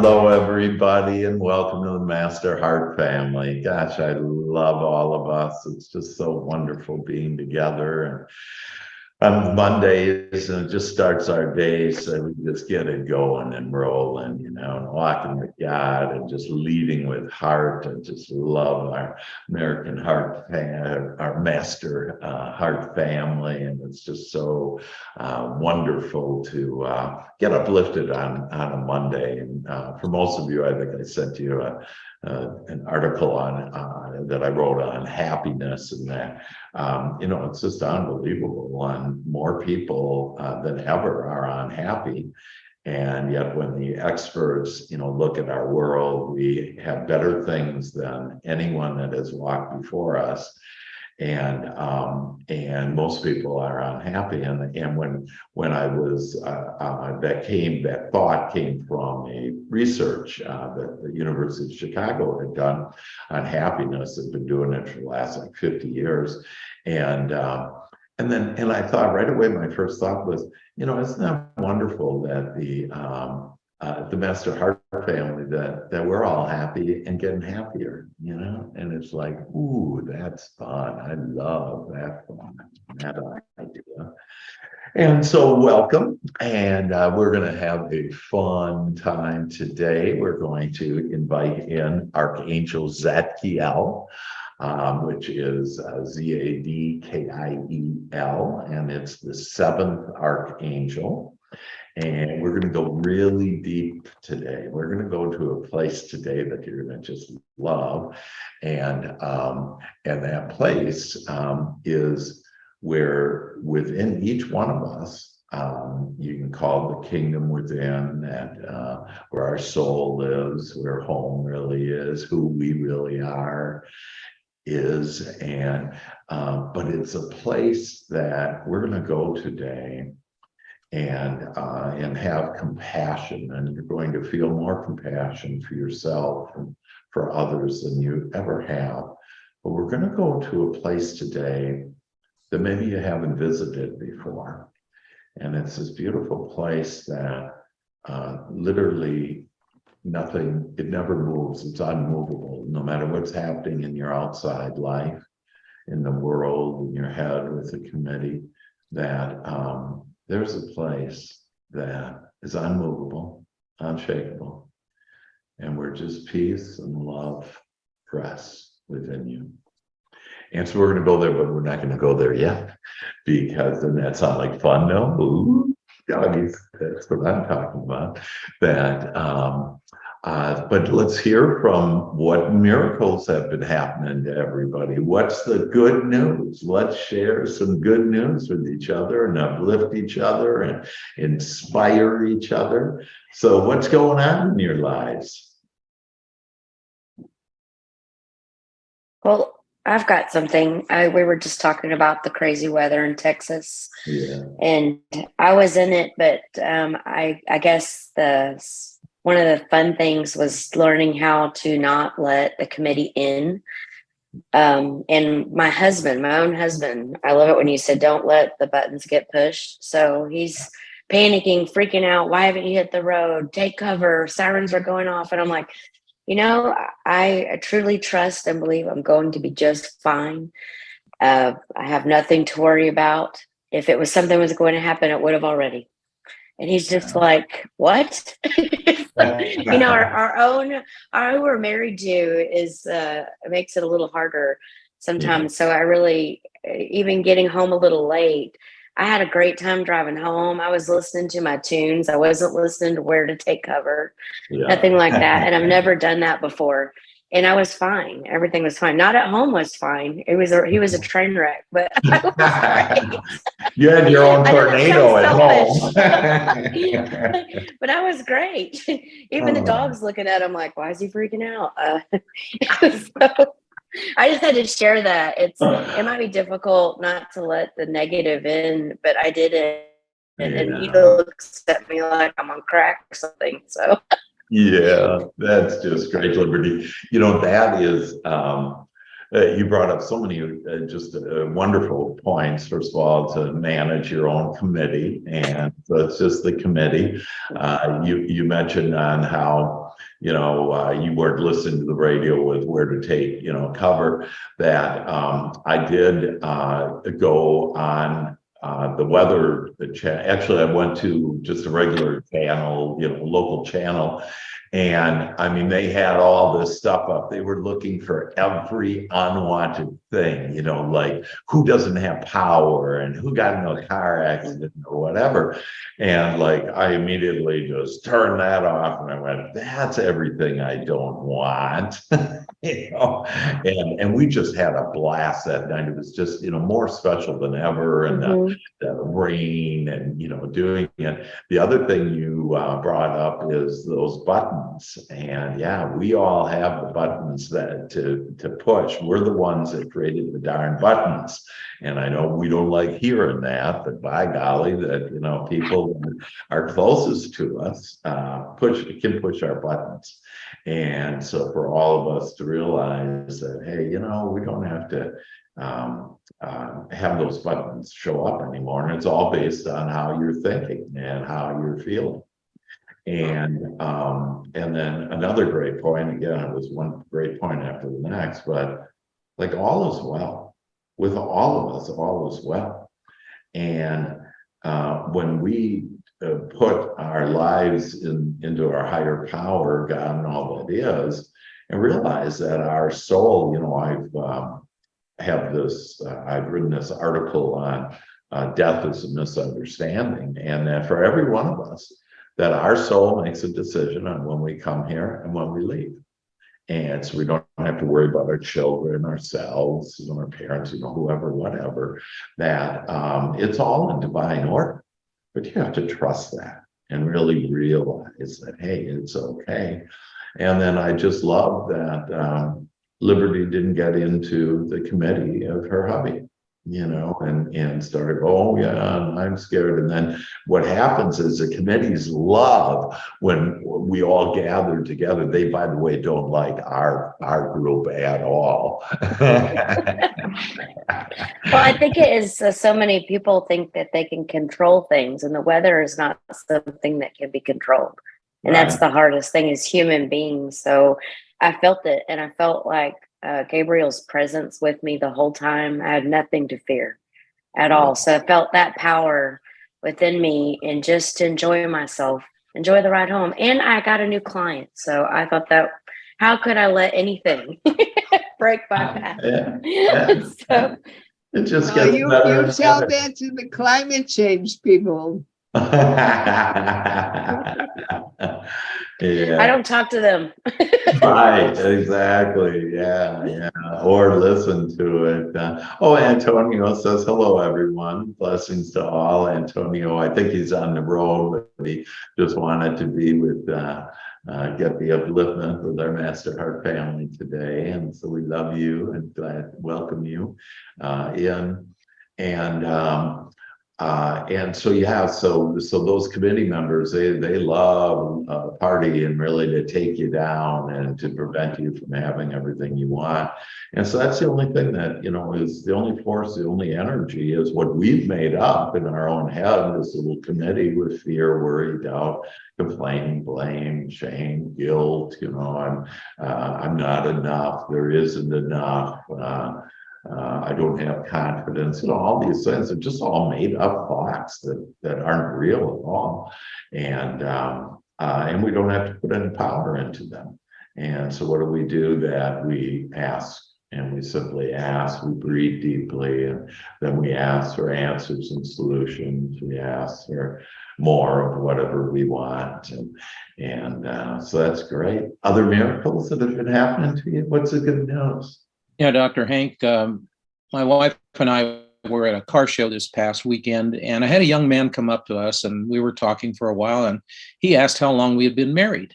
Hello, everybody, and welcome to the Master Heart family. Gosh, I love all of us. It's just so wonderful being together. And on Mondays, and it just starts our day, so we just get it going and rolling, and walking with God and just leading with heart, and just love our American Heart, our Master Heart family. And it's just so wonderful to get uplifted on a Monday. And for most of you, I think I sent you an article on that I wrote on happiness, and that it's just unbelievable. And more people than ever are unhappy. And yet when the experts, look at our world, we have better things than anyone that has walked before us. And most people are unhappy. And when I was that thought came from a research that the University of Chicago had done on happiness. They've been doing it for the last 50 years. And I thought right away, my first thought was, isn't that wonderful that the Master Heart family, that we're all happy and getting happier, and it's like, ooh, that's fun. I love that fun, that idea. And so welcome, and we're going to have a fun time today. We're going to invite in Archangel Zadkiel, which is Zadkiel, and it's the 7th Archangel. And we're going to go really deep today. We're going to go to a place today that you're going to just love. And that place is where within each one of us, you can call the kingdom within, that where our soul lives, where home really is, who we really are is. And but it's a place that we're going to go today and have compassion, and you're going to feel more compassion for yourself and for others than you ever have. But we're going to go to a place today that maybe you haven't visited before, and it's this beautiful place that literally nothing, it never moves. It's unmovable, no matter what's happening in your outside life, in the world, in your head, with the committee, that there's a place that is unmovable, unshakable, and where just peace and love rests within you. And so we're going to go there, but we're not going to go there yet, because then that sounds like fun. No, ooh, doggies, that's what I'm talking about. But let's hear from what miracles have been happening to everybody. What's the good news? Let's share some good news with each other and uplift each other and inspire each other. So what's going on in your lives? Well, I've got something. We were just talking about the crazy weather in Texas. Yeah. And I was in it, but I guess one of the fun things was learning how to not let the committee in. And my own husband, I love it when you said, don't let the buttons get pushed. So he's panicking, freaking out. Why haven't you hit the road? Take cover. Sirens are going off. And I'm like, I truly trust and believe I'm going to be just fine. I have nothing to worry about. If it was something was going to happen, it would have already. And he's just like, what? Our we're married to is makes it a little harder sometimes. So I really, even getting home a little late, I had a great time driving home. I was listening to my tunes. I wasn't listening to where to take cover, nothing like that. And I've never done that before. And I was fine. Everything was fine. Not at home was fine. He was a train wreck, but I was great. You had your own tornado at home. But I was great. Even the dog's looking at him like, why is he freaking out? So I just had to share that. It might be difficult not to let the negative in, but I did it. And he looks at me like I'm on crack or something. So yeah, that's just great, Liberty. That is, you brought up so many just wonderful points. First of all, to manage your own committee, and so it's just the committee. You mentioned on how you weren't listening to the radio with where to take, cover, that I did go on the weather channel. Actually, I went to just a regular channel, local channel. And I mean, they had all this stuff up. They were looking for every unwanted thing, like who doesn't have power and who got in a car accident or whatever. And like, I immediately just turned that off and I went, that's everything I don't want. And we just had a blast that night. It was just, more special than ever. And the rain and, doing it. The other thing you brought up is those buttons. And yeah, we all have the buttons that to push. We're the ones that created the darn buttons. And I know we don't like hearing that, but by golly, that, people that are closest to us can push our buttons. And so for all of us to realize that, hey, we don't have to have those buttons show up anymore. And it's all based on how you're thinking and how you're feeling. And then another great point, again, it was one great point after the next, but like all is well. With all of us, all is well. And when we put our lives into our higher power, God and all that is, and realize that our soul, I've written this article on death is a misunderstanding, and that for every one of us, that our soul makes a decision on when we come here and when we leave. And so we don't have to worry about our children, ourselves, our parents, whoever, whatever, that it's all in divine order. But you have to trust that and really realize that, hey, it's okay. And then I just love that Liberty didn't get into the committee of her hubby, and started, oh yeah, I'm scared. And then what happens is the committees love when we all gather together. They, by the way, don't like our group at all. Well, I think it is so many people think that they can control things, and the weather is not something that can be controlled. And Right. That's the hardest thing as human beings. So I felt it, and I felt like Gabriel's presence with me the whole time. I had nothing to fear at all. So I felt that power within me, and just to enjoy myself, enjoy the ride home. And I got a new client. So I thought that, how could I let anything break my path? Yeah. So it just No, gets you better. tell that to the climate change people. Yeah. I don't talk to them. Right, exactly. Yeah. Or listen to it. Antonio says, hello, everyone. Blessings to all. Antonio, I think he's on the road, but he just wanted to be with, get the upliftment with our Master Heart family today. And so we love you and glad to welcome you in. And so, yeah, so those committee members, they love a party and really to take you down and to prevent you from having everything you want. And so that's the only thing that, is the only force, the only energy is what we've made up in our own head, this little committee with fear, worry, doubt, complaining, blame, shame, guilt, I'm not enough, there isn't enough. I don't have confidence, all these things are just all made up thoughts that aren't real at all. And we don't have to put any power into them. And so what do? That we ask, and we simply ask, we breathe deeply, and then we ask for answers and solutions. We ask for more of whatever we want. And so that's great. Other miracles that have been happening to you? What's the good news? Yeah, Dr. Hank, my wife and I were at a car show this past weekend, and I had a young man come up to us, and we were talking for a while, and he asked how long we had been married.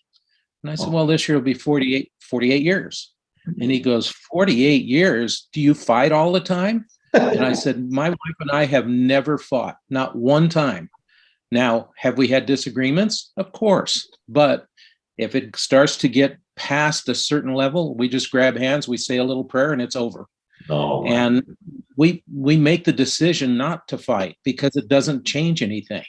And I said, well, this year will be 48 years. And he goes, 48 years? Do you fight all the time? And I said, my wife and I have never fought, not one time. Now, have we had disagreements? Of course. But if it starts to get past a certain level, we just grab hands, we say a little prayer, and it's over. Oh, and we make the decision not to fight because it doesn't change anything.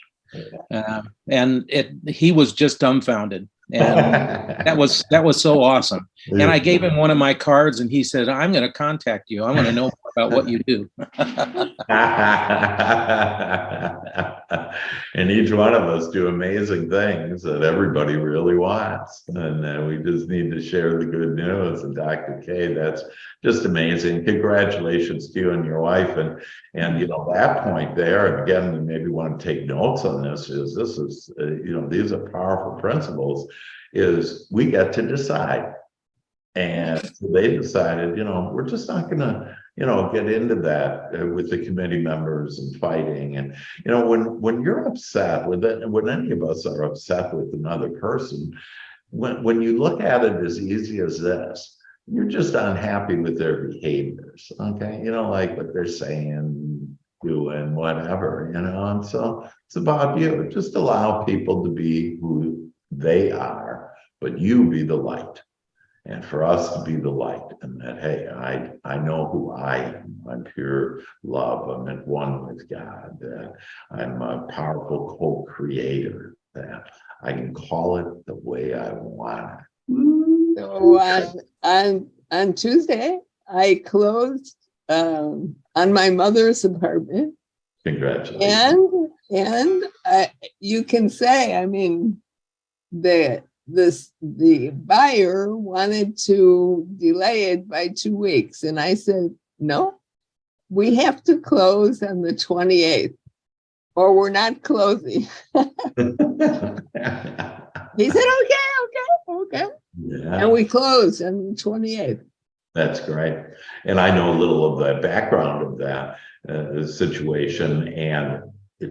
And he was just dumbfounded. And that was so awesome. And I gave him one of my cards, and he said, "I'm going to contact you. I want to know more about what you do." And each one of us do amazing things that everybody really wants. And we just need to share the good news. And Dr. K, that's just amazing. Congratulations to you and your wife. And that point there, again, and maybe want to take notes on this is these are powerful principles, is we get to decide. And so they decided, we're just not going to, get into that with the committee members and fighting. And, when you're upset with it, and when any of us are upset with another person, when you look at it as easy as this, you're just unhappy with their behaviors. Okay. Like what they're saying, doing, whatever, and so it's about you. Just allow people to be who they are, but you be the light. And for us to be the light, and that, hey, I know who I am. I'm pure love. I'm at one with God. That I'm a powerful co-creator. That I can call it the way I want it. So on Tuesday, I closed on my mother's apartment. Congratulations. And you can say, I mean, the buyer wanted to delay it by 2 weeks. And I said, no, we have to close on the 28th or we're not closing. He said, okay. Yeah. And we closed on the 28th. That's great. And I know a little of the background of that situation, and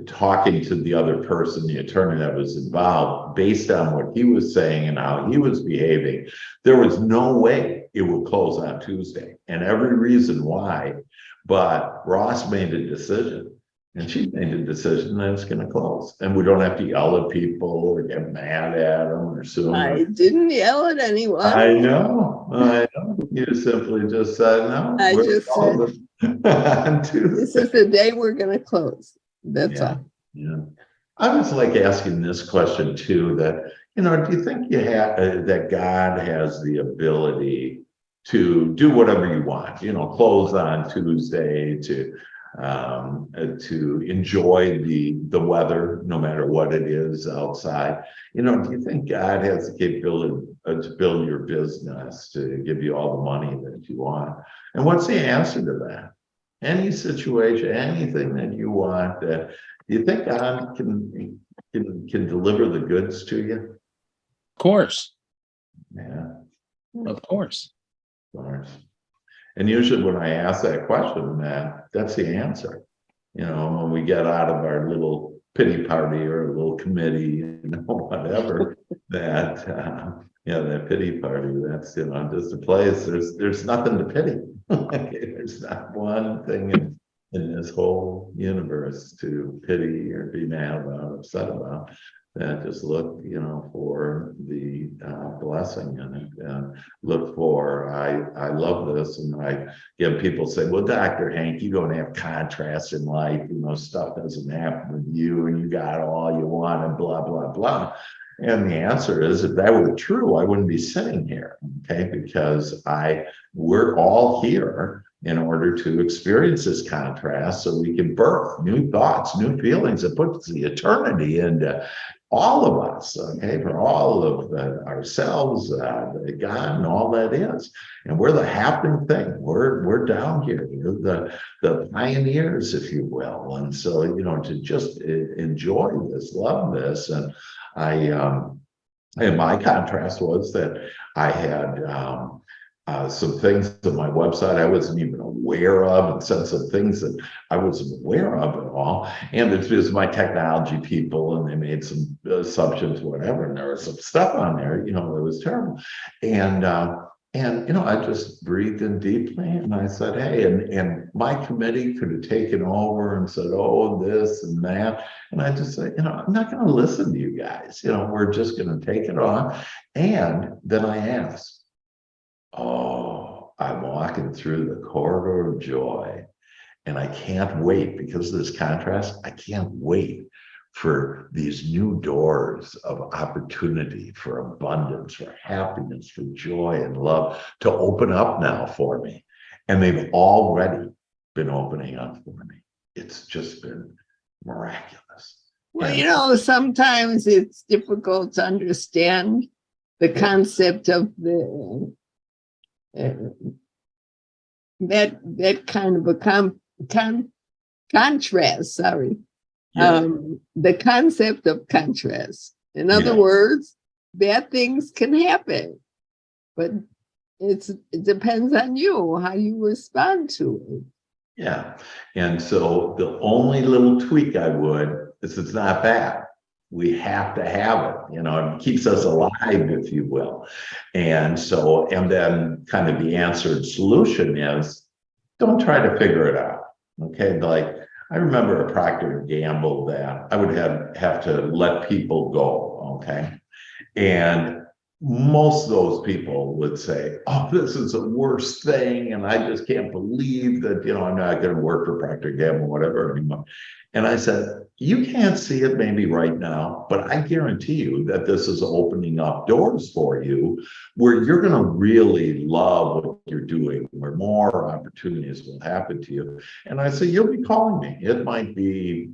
talking to the other person, the attorney that was involved, based on what he was saying and how he was behaving, there was no way it would close on Tuesday, and every reason why. But Ross made a decision, and she made a decision that it's going to close, and we don't have to yell at people or get mad at them or sue them. I didn't yell at anyone. I know. You simply just said no. I just said, on Tuesday. this is the day we're going to close. That's all. Yeah. I was like asking this question too, that, do you think that God has the ability to do whatever you want, close on Tuesday, to enjoy the weather, no matter what it is outside? Do you think God has the capability to build your business, to give you all the money that you want? And what's the answer to that? Any situation, anything that you want, do you think God can deliver the goods to you? Of course. Yeah. Of course. Of course. And usually when I ask that question, that's the answer. When we get out of our little pity party or a little committee, whatever, that pity party, that's, just a place, there's nothing to pity. There's not one thing in this whole universe to pity or be mad about, upset about. That just look, for the blessing in it, and look for, I love this. And I get people say, well, Dr. Hank, you don't have contrast in life, stuff doesn't happen with you, and you got all you want, and blah, blah, blah. And the answer is, if that were true, I wouldn't be sitting here, okay? Because we're all here in order to experience this contrast, so we can birth new thoughts, new feelings, that puts the eternity into all of us, okay, for all of ourselves, God, and all that is. And we're the happening thing. We're down here. We're the pioneers, if you will. And so, to just enjoy this, love this. And and my contrast was that I had some things on my website I wasn't even aware of, and said some things that I wasn't aware of at all. And it was my technology people, and they made some assumptions, whatever, and there was some stuff on there, that was terrible. And I just breathed in deeply, and I said, hey, and my committee could have taken over and said, oh, this and that. And I just said, I'm not going to listen to you guys. We're just going to take it on. And then I asked, oh, I'm walking through the corridor of joy, and I can't wait, because of this contrast, I can't wait for these new doors of opportunity, for abundance, for happiness, for joy and love to open up now for me. And they've already been opening up for me. It's just been miraculous. Well, sometimes it's difficult to understand the concept of that kind of a contrast. Sorry, the concept of contrast. In other words, bad things can happen, but it depends on you how you respond to it. Yeah. And so the only little tweak I would is it's not bad. We have to have it, it keeps us alive, if you will. And so, and then kind of the answered solution is don't try to figure it out. Okay. Like I remember a Procter & Gamble that I would have to let people go. Okay. And most of those people would say, oh, this is the worst thing. And I just can't believe that, I'm not going to work for Procter & Gamble, whatever anymore. And I said, you can't see it maybe right now, but I guarantee you that this is opening up doors for you where you're going to really love what you're doing, where more opportunities will happen to you. And I said, you'll be calling me. It might be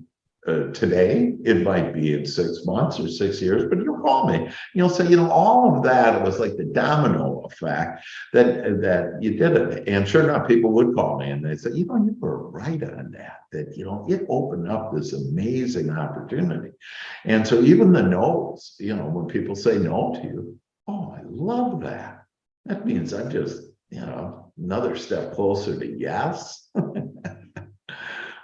today, it might be in 6 months or 6 years, but you'll call me. You'll say, all of that, it was like the domino effect that you did it. And sure enough, people would call me and they say, you were right on that, it opened up this amazing opportunity. And so even the no's, when people say no to you, oh, I love that. That means I'm just, another step closer to yes.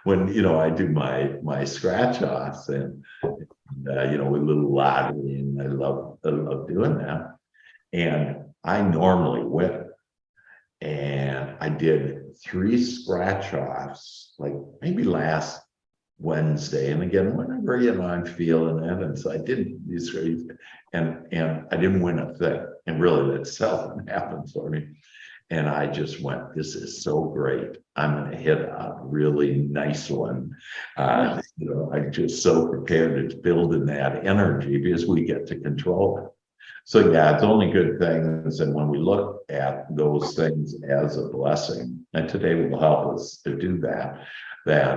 When I do my scratch offs and with little lottery, and I love doing that. And I normally win. And I did 3 scratch offs, like maybe last Wednesday. And again, whenever I'm feeling it, and so I did these and I didn't win a thing. And really, that seldom happens for me. And I just went, this is so great. I'm going to hit a really nice one. I'm just so prepared. It's building that energy because we get to control it. So yeah, it's only good things. And when we look at those things as a blessing, and today will help us to do that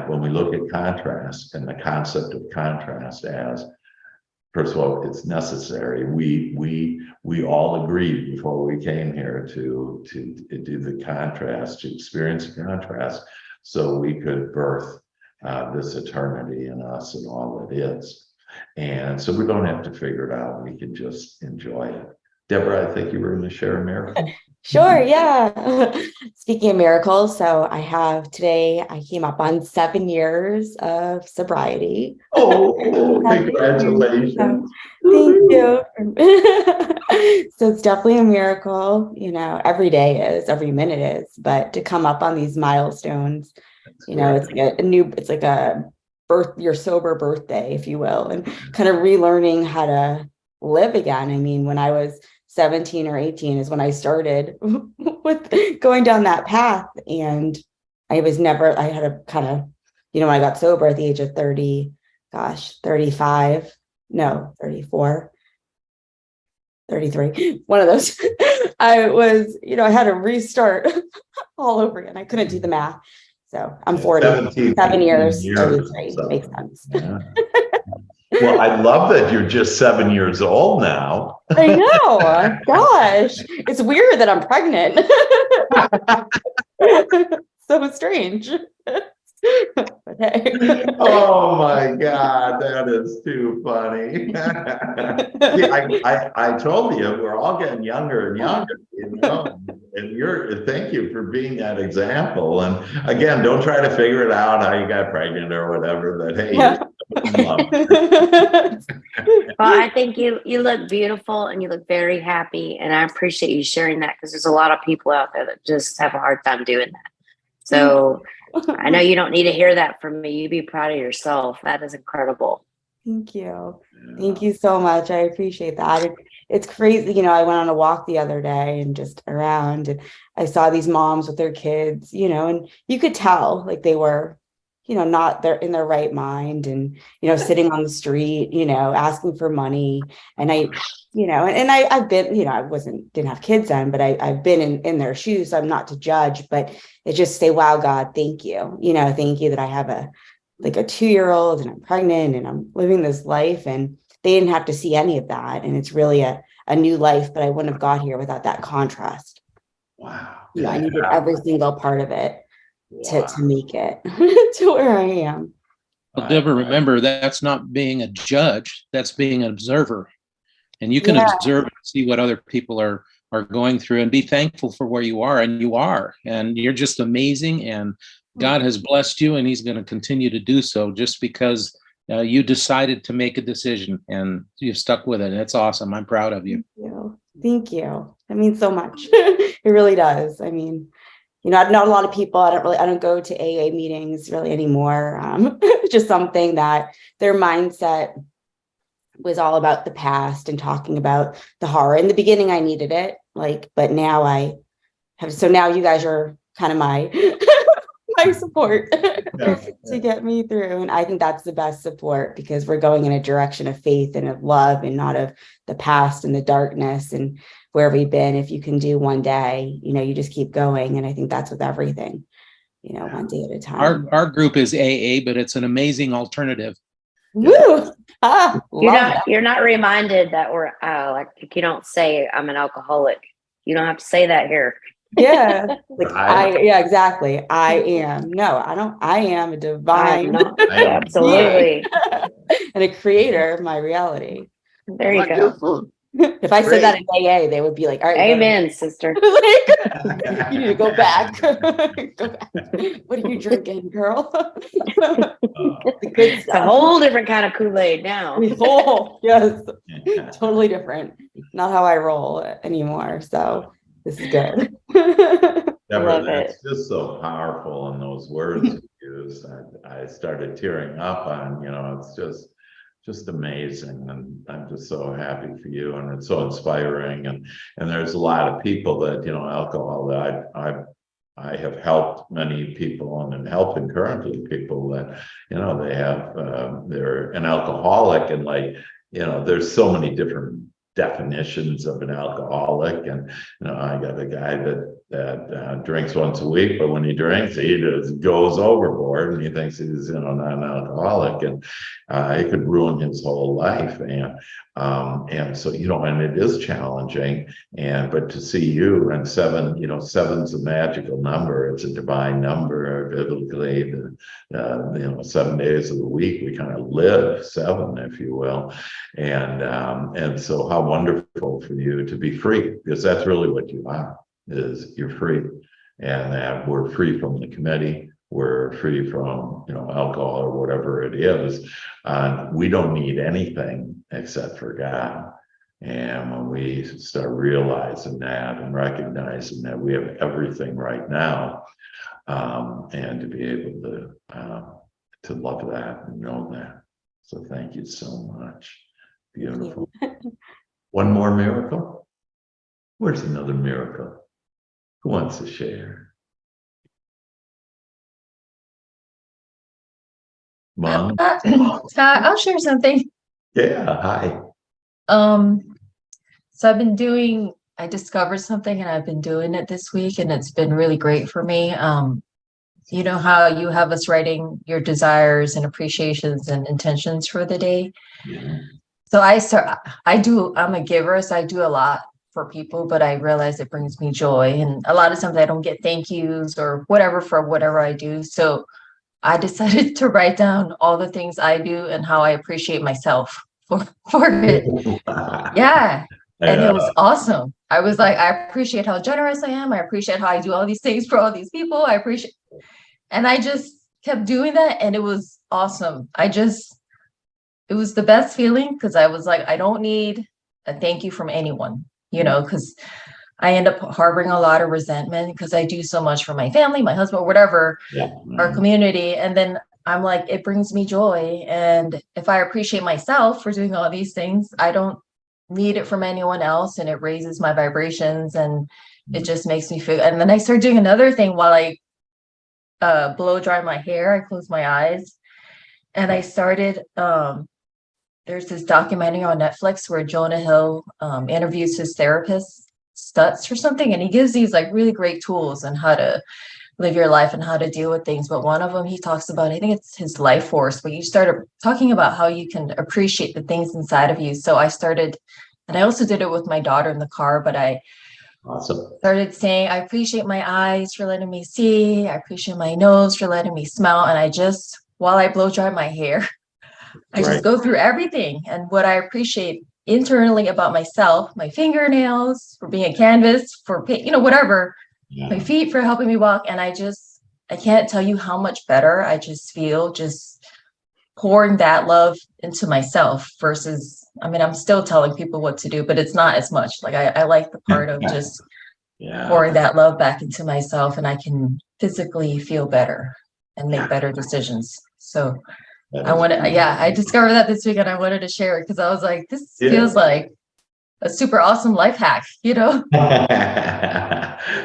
when we look at contrast and the concept of contrast as, first of all, it's necessary. We all agreed before we came here to do the contrast, to experience the contrast, so we could birth this eternity in us and all it is. And so we don't have to figure it out. We can just enjoy it. Deborah, I think you were going to share a miracle. Sure, yeah. Speaking of miracles, so today I came up on 7 years of sobriety. Oh, congratulations. Thank you. So it's definitely a miracle, every day is, every minute is, but to come up on these milestones, it's like it's like a your sober birthday, if you will, and kind of relearning how to live again. I mean, when I was 17 or 18 is when I started with going down that path. And I had a kind of, when I got sober at the age of 34, one of those, I was, I had to restart all over again. I couldn't do the math. So I'm 40, 7 years, 33, so. Makes sense. Yeah. Well, I love that you're just 7 years old now. I know. Gosh, it's weird that I'm pregnant. So strange. But hey. Oh my God, that is too funny. I told you we're all getting younger and younger, and thank you for being that example. And again, don't try to figure it out how you got pregnant or whatever, but hey, Well, I think you look beautiful and you look very happy, and I appreciate you sharing that, because there's a lot of people out there that just have a hard time doing that. So I know you don't need to hear that from me. You be proud of yourself. That is incredible. Thank you. Thank you so much. I appreciate that. It's crazy. I went on a walk the other day and just around, and I saw these moms with their kids, and you could tell like they were, not there in their right mind, and, sitting on the street, asking for money. And I've been, I didn't have kids then, but I've been in their shoes. So I'm not to judge, but it just say, wow, God, thank you. Thank you that I have a 2-year-old and I'm pregnant and I'm living this life, and they didn't have to see any of that. And it's really a new life, but I wouldn't have got here without that contrast. Wow. I needed every single part of it to Wow. make it to where I am. Well, Deborah, remember, that's not being a judge, that's being an observer. And you can observe and see what other people are going through, and be thankful for where you are. And you are, and you're just amazing. And God has blessed you, and he's going to continue to do so, just because you decided to make a decision and you've stuck with it. And it's awesome. I'm proud of you. Thank you. That means so much. It really does. I mean, I know a lot of people. I don't go to AA meetings really anymore. It's just something that their mindset was all about the past and talking about the horror. In the beginning, I needed it, but now I have. So now you guys are kind of my my support to get me through. And I think that's the best support, because we're going in a direction of faith and of love, and not of the past and the darkness and where we've been. If you can do one day, you just keep going. And I think that's with everything, one day at a time. Our group is AA, but it's an amazing alternative. Woo! You're not reminded that we're you don't say I'm an alcoholic. You don't have to say that here. Yeah. Exactly. I am. No, I don't. I am a divine. Absolutely. And a creator of my reality. There you go. If I said that in AA, they would be like, all right, amen, sister. You need to go back. Go back. What are you drinking, girl? It's a whole different kind of Kool-Aid now. Oh, yes. Totally different. Not how I roll anymore. So this is good. Deborah, that's just so powerful, and those words you used, I started tearing up on, it's just amazing, and I'm just so happy for you, and it's so inspiring. And there's a lot of people that, alcohol, that I have helped many people, and am helping currently people that, they have they're an alcoholic, and there's so many different definitions of an alcoholic. And I got a guy that drinks once a week, but when he drinks, he just goes overboard, and he thinks he's not an alcoholic, and it could ruin his whole life. And so, and it is challenging. But to see you, and seven's a magical number. It's a divine number biblically. 7 days of the week we kind of live 7, if you will. And so how wonderful for you to be free, because that's really what you are, is you're free. And that we're free from the committee, we're free from alcohol or whatever it is. We don't need anything except for God. And when we start realizing that and recognizing that we have everything right now, and to be able to love that and know that. So thank you so much. Beautiful. One more miracle? Where's another miracle? Who wants to share? Mom? I'll share something. Yeah, hi. So I discovered something, and I've been doing it this week, and it's been really great for me. You know how you have us writing your desires and appreciations and intentions for the day? Yeah. So I'm a giver, so I do a lot for people, but I realize it brings me joy. And a lot of times I don't get thank yous or whatever for whatever I do. So I decided to write down all the things I do and how I appreciate myself for it. Yeah. And it was awesome. I was like, I appreciate how generous I am. I appreciate how I do all these things for all these people. And I just kept doing that. And it was awesome. It was the best feeling, because I was like, I don't need a thank you from anyone, because I end up harboring a lot of resentment because I do so much for my family, my husband, whatever, our community. And then I'm like, it brings me joy. And if I appreciate myself for doing all these things, I don't need it from anyone else. And it raises my vibrations, and it just makes me feel. And then I started doing another thing while I blow dry my hair. I closed my eyes and I started, there's this documentary on Netflix where Jonah Hill interviews his therapist, Stutz or something, and he gives these like really great tools on how to live your life and how to deal with things. But one of them he talks about, I think it's his life force, but you started talking about how you can appreciate the things inside of you. So I started, and I also did it with my daughter in the car, but I Awesome. started saying, I appreciate my eyes for letting me see. I appreciate my nose for letting me smell. And I just, while I blow dry my hair, I just Right. go through everything and what I appreciate internally about myself, my fingernails for being a canvas, for, whatever, my Yeah. feet for helping me walk. And I can't tell you how much better I just feel just pouring that love into myself versus, I mean, I'm still telling people what to do, but it's not as much. Like I like the part of just Yeah. pouring that love back into myself, and I can physically feel better and make better decisions. So That I is want to, beautiful. I discovered that this week and I wanted to share it because I was like, this Yeah. feels like a super awesome life hack, That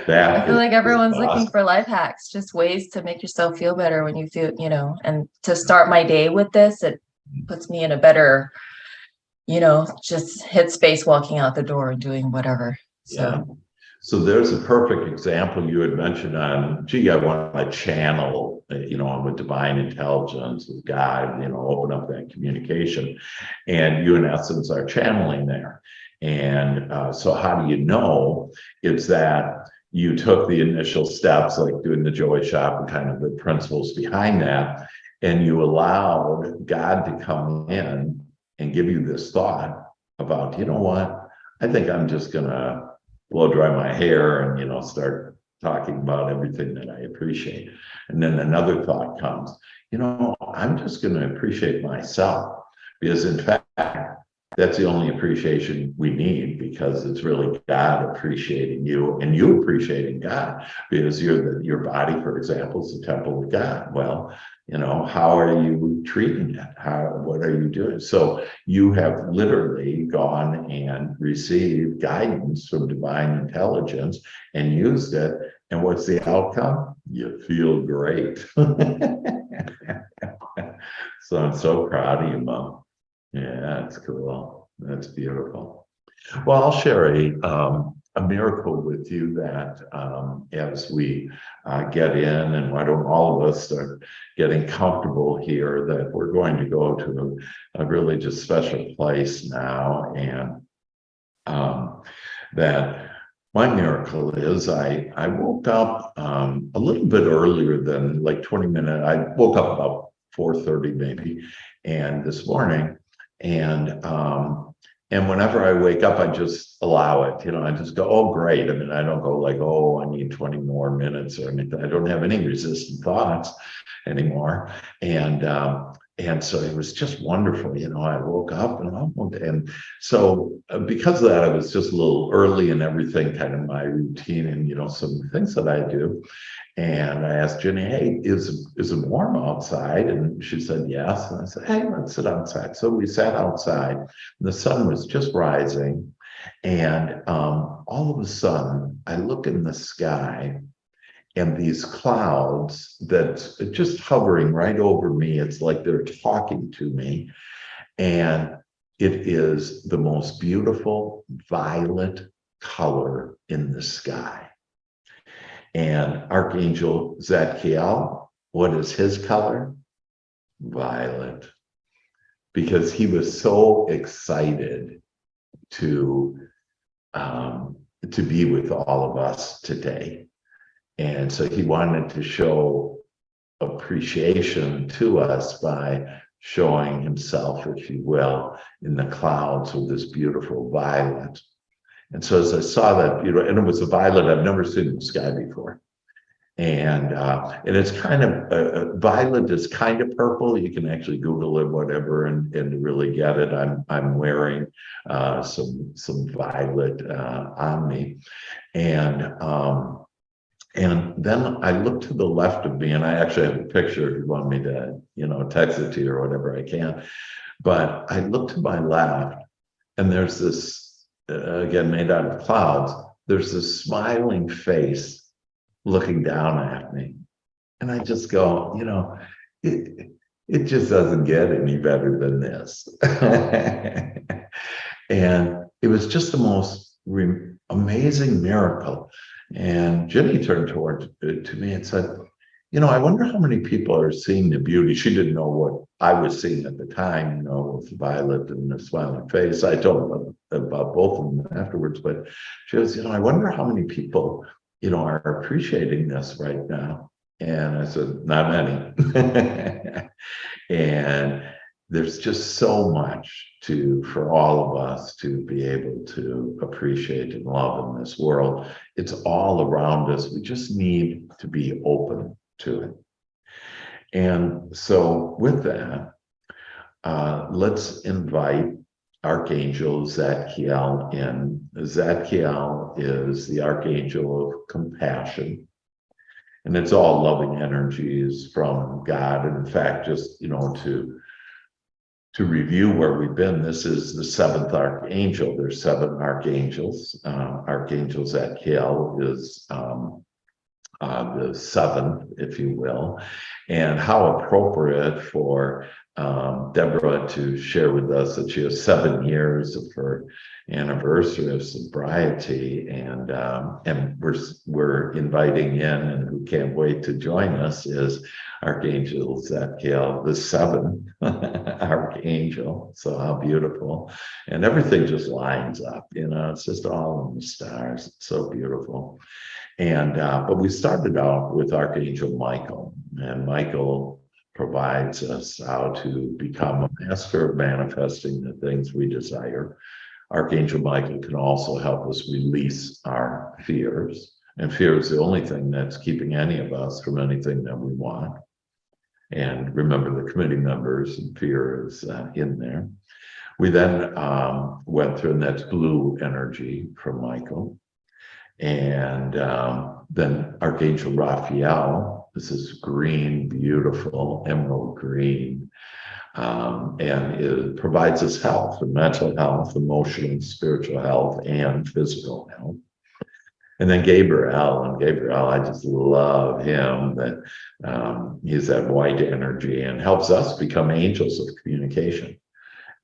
I feel like is everyone's looking awesome. for life hacks, just ways to make yourself feel better when you feel, and to start my day with this, it puts me in a better, just headspace walking out the door and doing whatever. Yeah. So So there's a perfect example you had mentioned on, gee, I want to channel, with divine intelligence, with God, open up that communication. And you, in essence, are channeling there. And so how do you know? It's that you took the initial steps, like doing the joy shop and kind of the principles behind that, and you allowed God to come in and give you this thought about, you know what? I think I'm just going to blow dry my hair and start talking about everything that I appreciate. And then another thought comes, I'm just going to appreciate myself, because in fact that's the only appreciation we need, because it's really God appreciating you and you appreciating God, because your body, for example, is the temple of God. Well, how are you treating it? What are you doing? So you have literally gone and received guidance from divine intelligence and used it. And what's the outcome? You feel great. So I'm so proud of you, Mom. Yeah, that's cool. That's beautiful. Well, I'll share a miracle with you that as we get in, and why don't all of us start getting comfortable here, that we're going to go to a really just special place now. And that my miracle is I woke up a little bit earlier than like 20 minutes. I woke up about 4:30 maybe, and this morning, and whenever I wake up, I just allow it. I just go, oh, great. I mean, I don't go like, oh, I need 20 more minutes or anything. I don't have any resistant thoughts anymore. And so it was just wonderful. I woke up and so because of that, I was just a little early in everything, kind of my routine and, some things that I do. And I asked Jenny, hey, is it warm outside? And she said, yes. And I said, hey, let's sit outside. So we sat outside. And the sun was just rising. And all of a sudden, I look in the sky, and these clouds that's just hovering right over me, it's like they're talking to me. And it is the most beautiful violet color in the sky. And Archangel Zadkiel, what is his color? Violet. Because he was so excited to be with all of us today. And so he wanted to show appreciation to us by showing himself, if you will, in the clouds with this beautiful violet. And so as I saw that beautiful, and it was a violet I've never seen in the sky before. And it's kind of violet is kind of purple. You can actually Google it, whatever, and really get it. I'm wearing some violet on me, and then I look to the left of me, and I actually have a picture if you want me to, text it to you or whatever I can. But I look to my left, and there's this, again, made out of clouds, there's this smiling face looking down at me. And I just go, it just doesn't get any better than this. And it was just the most amazing miracle. And Jenny turned to me and said, I wonder how many people are seeing the beauty. She didn't know what I was seeing at the time, with Violet and the smiling face. I told her about both of them afterwards, but she goes, I wonder how many people, are appreciating this right now. And I said, not many. And there's just so much for all of us to be able to appreciate and love in this world. It's all around us. We just need to be open to it. And so with that, let's invite Archangel Zadkiel in. Zadkiel is the Archangel of compassion. And it's all loving energies from God. And in fact, just, to review where we've been, this is the seventh Archangel. There's 7 Archangels. Archangel Zadkiel is the 7th, if you will. And how appropriate for Deborah to share with us that she has 7 years of her anniversary of sobriety, and we're inviting in, and who can't wait to join us is Archangel Zadkiel, the 7th Archangel. So how beautiful. And everything just lines up, it's just all in the stars. It's so beautiful. And but we started out with Archangel Michael, and Michael provides us how to become a master of manifesting the things we desire. Archangel Michael can also help us release our fears, and fear is the only thing that's keeping any of us from anything that we want. And remember, the committee members and fear is in there. We then went through, and that's blue energy from Michael. And then Archangel Raphael, this is green, beautiful, emerald green. And it provides us health, mental health, emotional, spiritual health, and physical health. And then Gabriel, I just love him, that he's that white energy and helps us become angels of communication.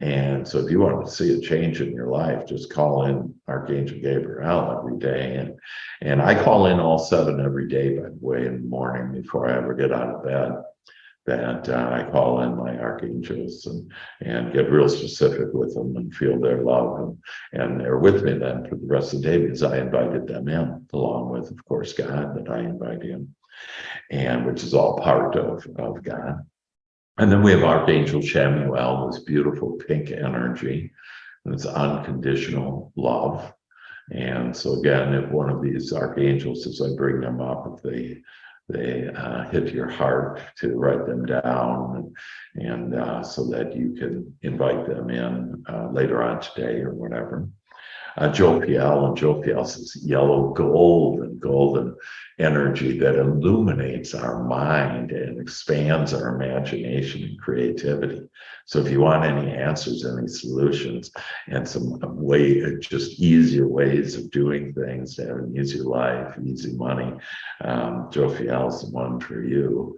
And so if you want to see a change in your life, just call in Archangel Gabriel every day. And I call in all 7 every day, by the way, in the morning before I ever get out of bed. That I call in my archangels and get real specific with them and feel their love. And they're with me then for the rest of the day, because I invited them in, along with, of course, God, that I invite in, and which is all part of God. And then we have Archangel Shamuel, this beautiful pink energy. And it's unconditional love. And so again, if one of these archangels, as I bring them up, if they hit your heart, to write them down, and so that you can invite them in later on today or whatever. Jophiel, and Jophiel's this yellow gold and golden energy that illuminates our mind and expands our imagination and creativity. So if you want any answers, any solutions, and some just easier ways of doing things to have an easier life, easy money, Jophiel's the one for you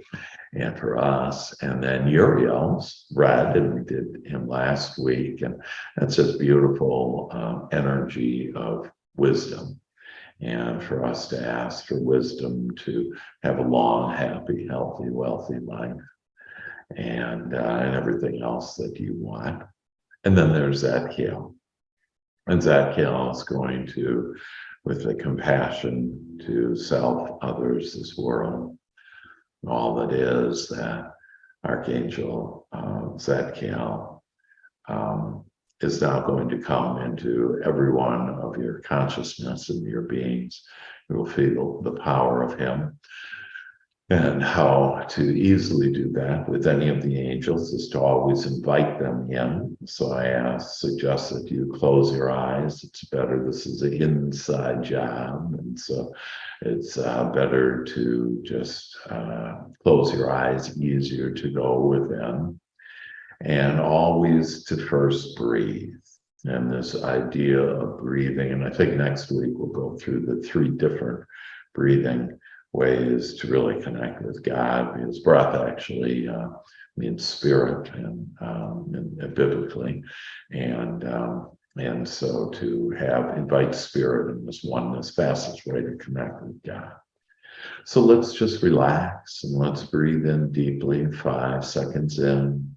and for us. And then Uriel's red, and we did him last week, and that's just beautiful energy of wisdom, and for us to ask for wisdom to have a long, happy, healthy, wealthy life, and everything else that you want. And then there's Zadkiel, and Zadkiel is going to, with the compassion to self, others, this world, all that is, that Archangel Zadkiel is now going to come into every one of your consciousness and your beings. You will feel the power of him. And how to easily do that with any of the angels is to always invite them in. So I suggest that you close your eyes. It's better. This is an inside job. And so it's better to just close your eyes, easier to go within. And always to first breathe. And this idea of breathing, and I think next week we'll go through the 3 different breathing ways to really connect with God, because breath actually means spirit and biblically, and so to invite spirit in this oneness, fastest way to connect with God. So let's just relax and let's breathe in deeply, 5 seconds in.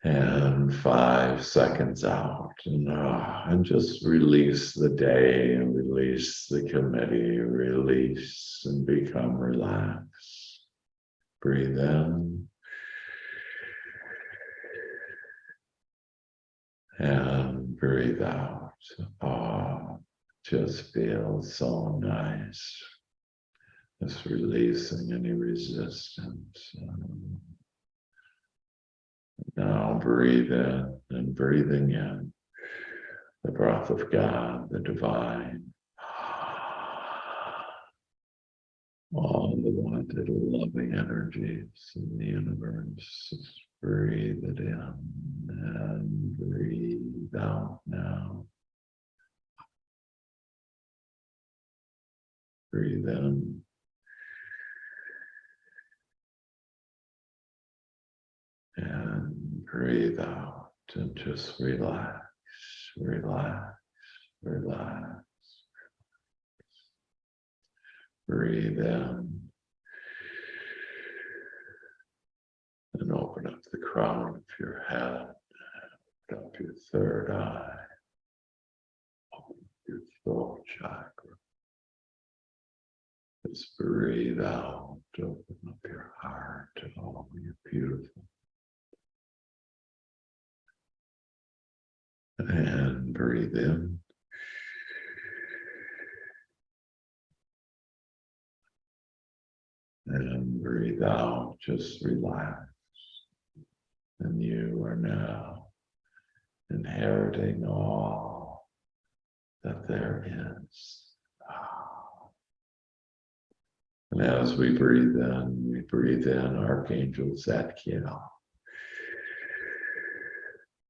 And 5 seconds out, and just release the day, and release the committee, release and become relaxed. Breathe in. And breathe out. Just feels so nice. Just releasing any resistance. Now breathe in and breathing in the breath of God, the divine, all the wanted loving energies in the universe. Just breathe it in and breathe out now. Breathe in. And breathe out and just relax, relax, relax. Breathe in and open up the crown of your head, open up your third eye, open up your throat chakra. Just breathe out, open up your heart, oh, you're beautiful. And breathe in. And breathe out, just relax. And you are now inheriting all that there is. And as we breathe in Archangel Zadkiel.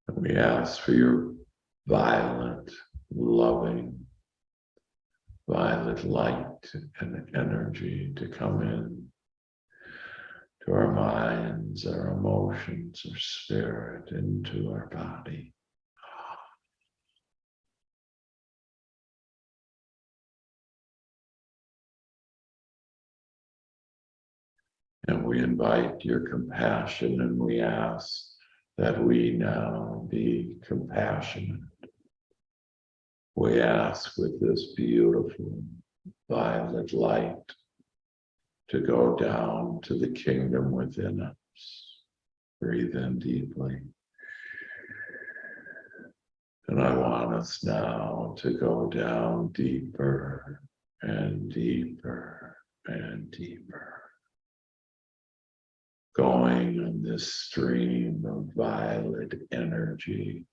And we ask for your violet, loving, violet light and energy to come in to our minds, our emotions, our spirit, into our body. And we invite your compassion, and we ask that we now be compassionate. We ask with this beautiful violet light to go down to the kingdom within us. Breathe in deeply. And I want us now to go down deeper and deeper and deeper. Going on this stream of violet energy,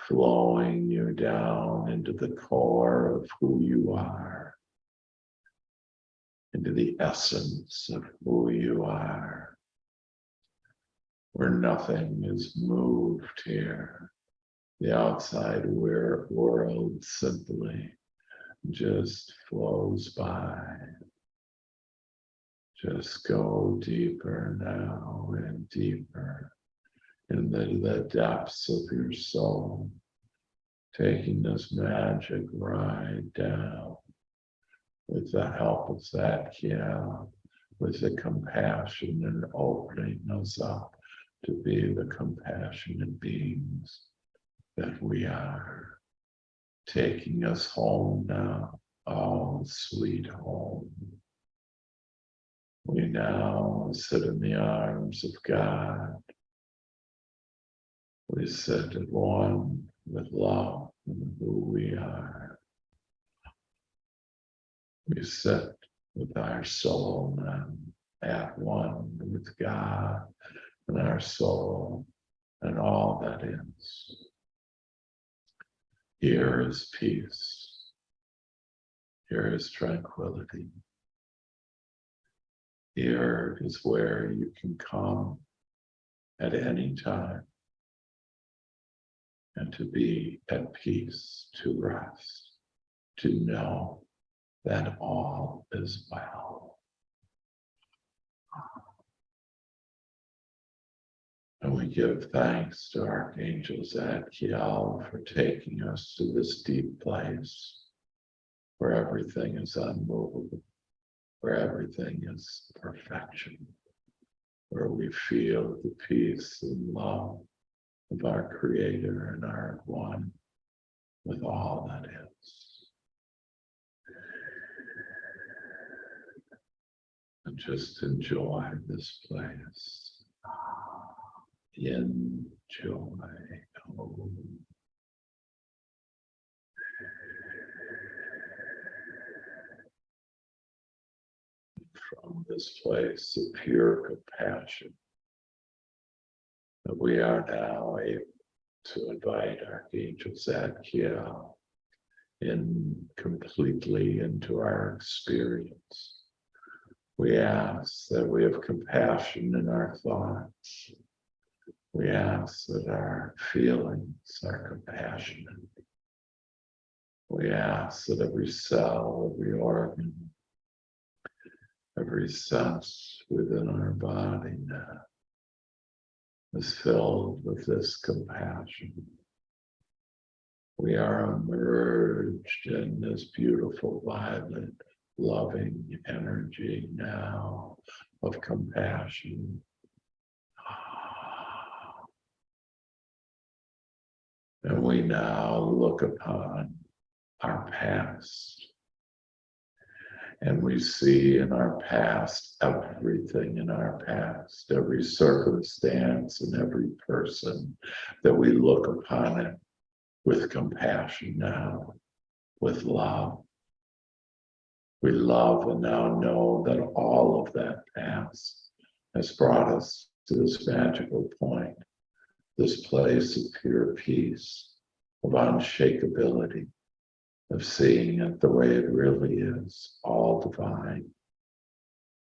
flowing you down into the core of who you are, into the essence of who you are, where nothing is moved here. The outside world simply just flows by. Just go deeper now and deeper into the depths of your soul, taking this magic ride down with the help of Zadkiel, with the compassion and opening us up to be the compassionate beings that we are, taking us home now, oh sweet home. We now sit in the arms of God. We sit at one with love and who we are. We sit with our soul now at one with God and our soul and all that is. Here is peace. Here is tranquility. Here is where you can come at any time and to be at peace, to rest, to know that all is well. And we give thanks to Archangel Zadkiel for taking us to this deep place where everything is unmovable, where everything is perfection, where we feel the peace and love of our Creator and our one with all that is. And just enjoy this place. Enjoy. Oh. From this place of pure compassion, that we are now able to invite Archangel Zadkiel in completely into our experience. We ask that we have compassion in our thoughts. We ask that our feelings are compassionate. We ask that every cell, every organ, every sense within our body now is filled with this compassion. We are immersed in this beautiful, violet, loving energy now of compassion. And we now look upon our past. And we see in our past, everything in our past, every circumstance and every person, that we look upon it with compassion now, with love. We love and now know that all of that past has brought us to this magical point, this place of pure peace, of unshakability, of seeing it the way it really is, all divine,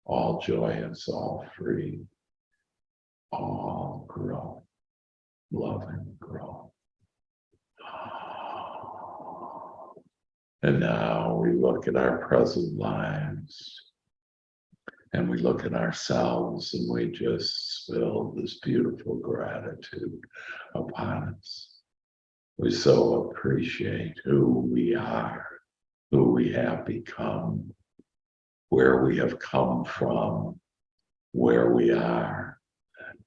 all joyous, all free, all growth, loving growth. And now we look at our present lives and we look at ourselves and we just feel this beautiful gratitude upon us. We so appreciate who we are, who we have become, where we have come from, where we are,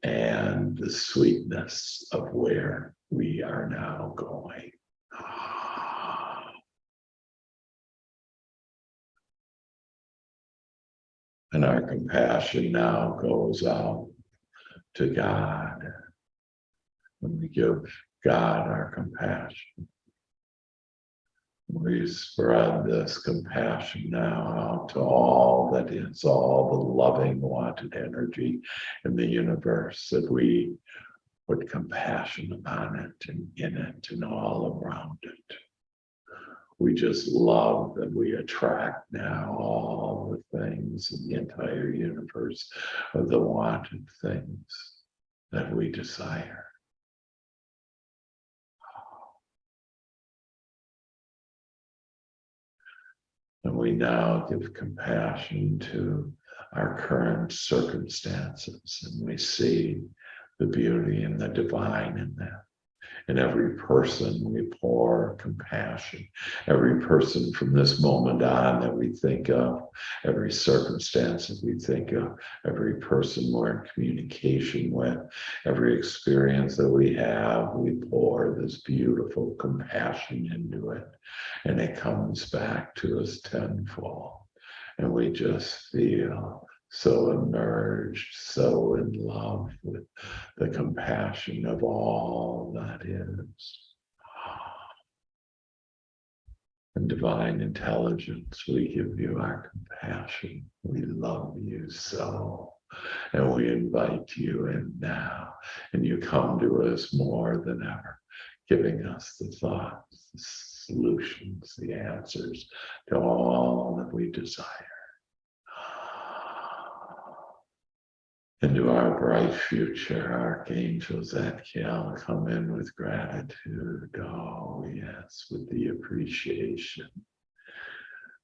and the sweetness of where we are now going. And our compassion now goes out to God. And we give God our compassion. We spread this compassion now out to all that is, all the loving, wanted energy in the universe, that we put compassion upon it and in it and all around it. We just love that we attract now all the things in the entire universe of the wanted things that we desire. And we now give compassion to our current circumstances, and we see the beauty and the divine in them. In every person, we pour compassion. Every person from this moment on that we think of, every circumstance that we think of, every person we're in communication with, every experience that we have, we pour this beautiful compassion into it. And it comes back to us tenfold. And we just feel so emerged, so in love with the compassion of all that is. And divine intelligence, we give you our compassion. We love you so. And we invite you in now. And you come to us more than ever, giving us the thoughts, the solutions, the answers to all that we desire. Into our bright future, Archangel Zadkiel, come in with gratitude. Oh, yes, with the appreciation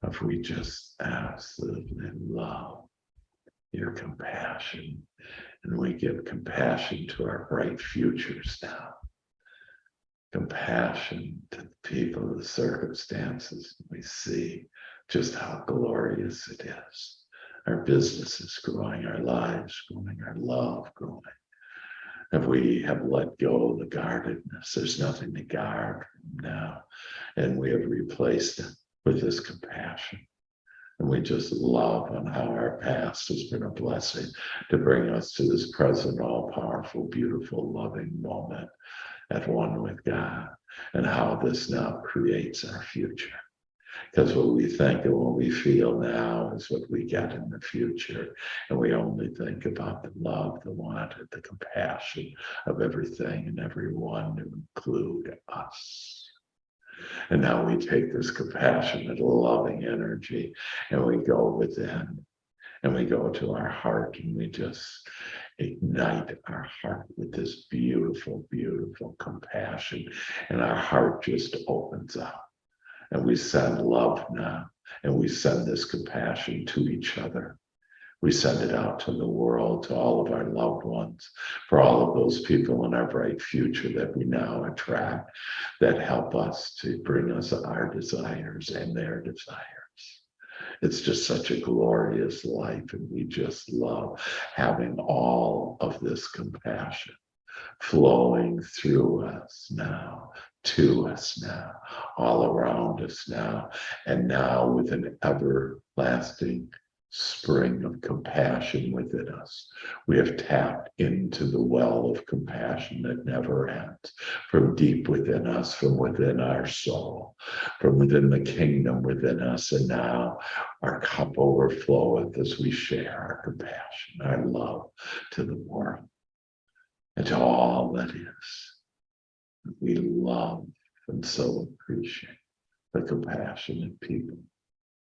if we just absolutely love your compassion, and we give compassion to our bright futures now, compassion to the people, the circumstances. We see just how glorious it is. Our business is growing, our lives growing, our love growing. If we have let go of the guardedness, there's nothing to guard now. And we have replaced it with this compassion. And we just love on how our past has been a blessing to bring us to this present, all-powerful, beautiful, loving moment at one with God, and how this now creates our future. Because what we think and what we feel now is what we get in the future. And we only think about the love, the wanted, the compassion of everything and everyone, to include us. And now we take this compassionate, loving energy and we go within, and we go to our heart, and we just ignite our heart with this beautiful, beautiful compassion. And our heart just opens up. And we send love now, and we send this compassion to each other. We send it out to the world, to all of our loved ones, for all of those people in our bright future that we now attract, that help us to bring us our desires and their desires. It's just such a glorious life, and we just love having all of this compassion flowing through us now, to us now, all around us now, and now with an everlasting spring of compassion within us. We have tapped into the well of compassion that never ends, from deep within us, from within our soul, from within the kingdom within us. And now our cup overfloweth as we share our compassion, our love to the world and to all that is. We love and so appreciate the compassionate people,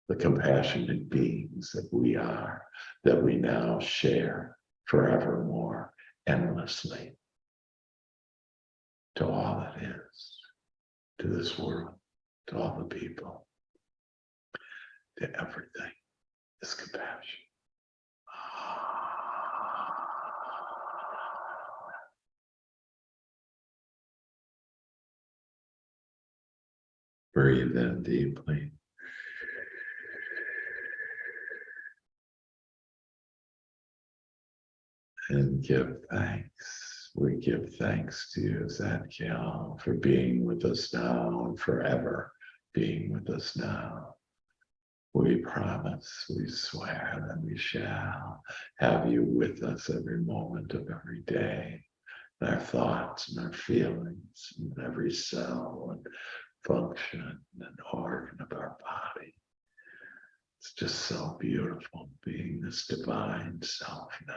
the compassionate beings that we are, that we now share forevermore, endlessly, to all that is, to this world, to all the people, to everything, is compassion. Breathe in deeply. And give thanks. We give thanks to you, Zadkiel, for being with us now and forever being with us now. We promise, we swear that we shall have you with us every moment of every day, in our thoughts and our feelings, in every cell and function and organ of our body. It's just so beautiful being this divine self now.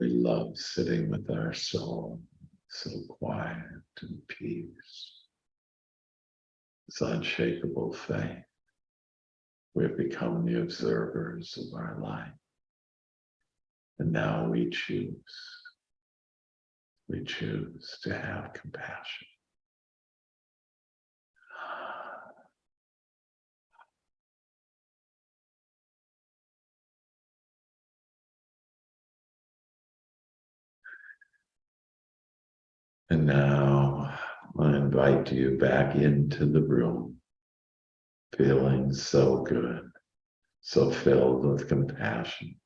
We love sitting with our soul, so quiet and peace. It's unshakable faith. We have become the observers of our life. And now we choose to have compassion. And now I invite you back into the room, feeling so good, so filled with compassion.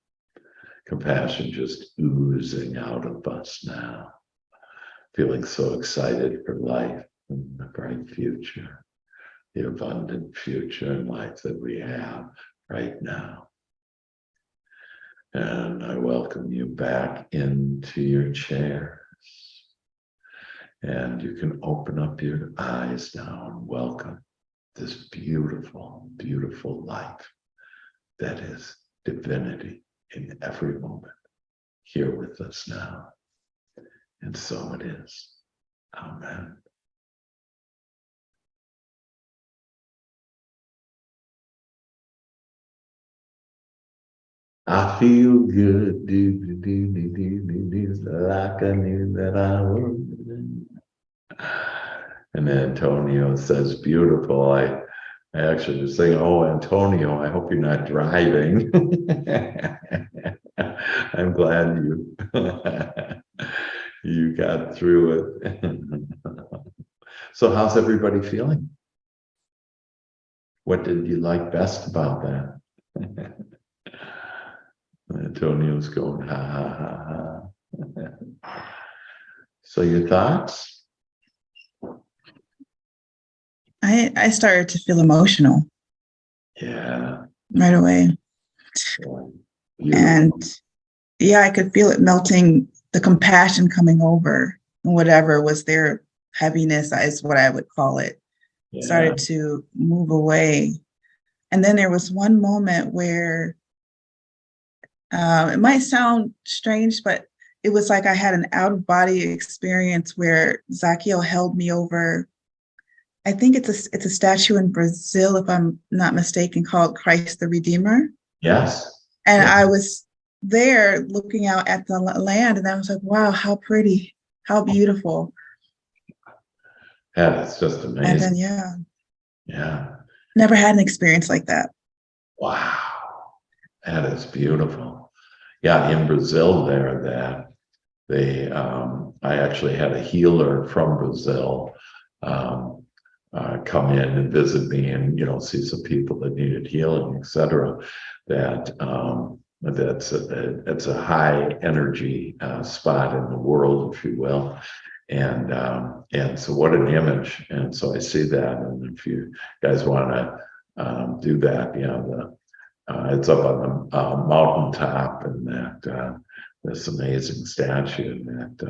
Compassion just oozing out of us now. Feeling so excited for life and the bright future, the abundant future and life that we have right now. And I welcome you back into your chairs. And you can open up your eyes now and welcome this beautiful, beautiful life that is divinity in every moment here with us now. And so it is. Amen. I feel good, like I knew that I would. And Antonio says, beautiful. I actually was saying, oh, Antonio, I hope you're not driving. I'm glad you got through it. So how's everybody feeling? What did you like best about that? Antonio's going, ha, ha, ha, ha. So your thoughts? I started to feel emotional Yeah. right away. And yeah, I could feel it melting, the compassion coming over, and whatever was their heaviness is what I would call it. Yeah. Started to move away. And then there was one moment where it might sound strange, but it was like I had an out-of-body experience where Zadkiel held me over. I think it's a statue in Brazil, if I'm not mistaken, called Christ the Redeemer. Yes. And Yeah. I was there looking out at the land, and I was like, wow, how pretty, how beautiful. Yeah, it's just And amazing. then, Yeah. never had an experience like that. Wow. That is beautiful. Yeah, in Brazil I actually had a healer from Brazil come in and visit me and, see some people that needed healing, etc. It's a high energy spot in the world, if you will. And so what an image. And so I see that. And if you guys want to do that, it's up on the mountaintop, and this amazing statue. And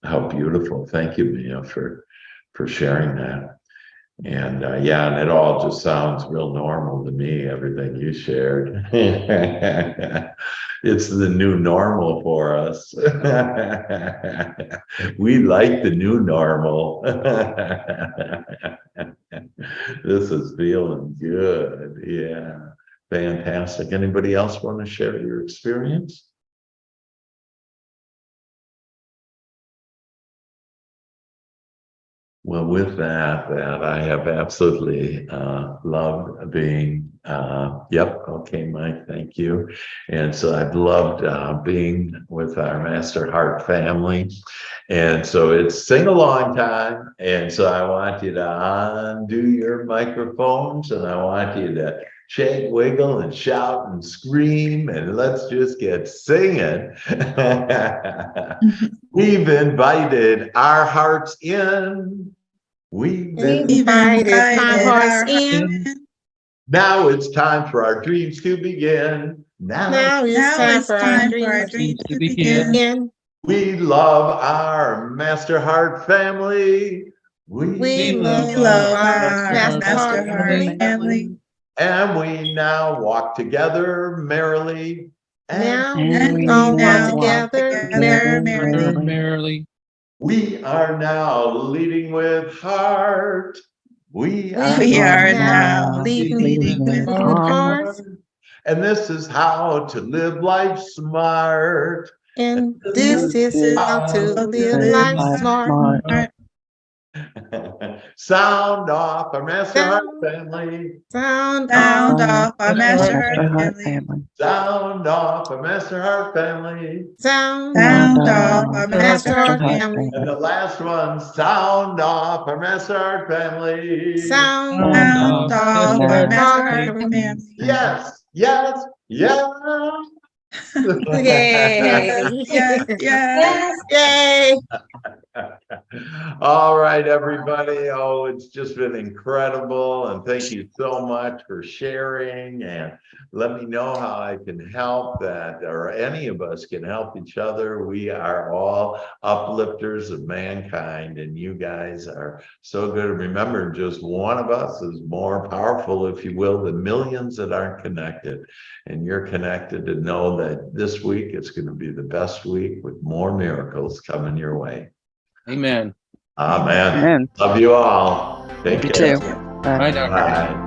how beautiful! Thank you, Mia, for sharing that. And and it all just sounds real normal to me. Everything you shared, it's the new normal for us. We like the new normal. This is feeling good. Yeah. Fantastic. Anybody else want to share your experience? Well, with that I have absolutely loved being, okay, Mike, thank you. And so I've loved being with our Master Heart family. And so it's sing-along time. And so I want you to undo your microphones, and I want you to shake, wiggle, and shout and scream, and let's just get singing. We've invited our hearts in. We've invited our hearts in. Now it's time for our dreams to begin. Now it's time for our dreams to begin. We love our Master Heart family. We love our Master Heart family. And we now walk together merrily. Now And we all now walk together Merrily. We are now leading with heart. We We are now leading with heart. And this is how to live life smart. And this is how to live life smart. Sound off our Master Heart family. Sound Sound off off our Master Heart family. Sound off our Master Heart family. Sound Sound off our Master Master Heart Heart family. And the last one, sound off our Master Heart family. Sound Sound off our Master Heart family. family. Yes, yes, yes. Yay! Yes. Yay! All right, everybody. Oh, it's just been incredible. And thank you so much for sharing. And let me know how I can help that, or any of us can help each other. We are all uplifters of mankind, and you guys are so good. Remember, just one of us is more powerful, if you will, than millions that aren't connected. And you're connected to know that this week it's going to be the best week with more miracles coming your way. Amen. Amen. Amen. Love you all. Take You care. too. Bye, Doctor. Bye.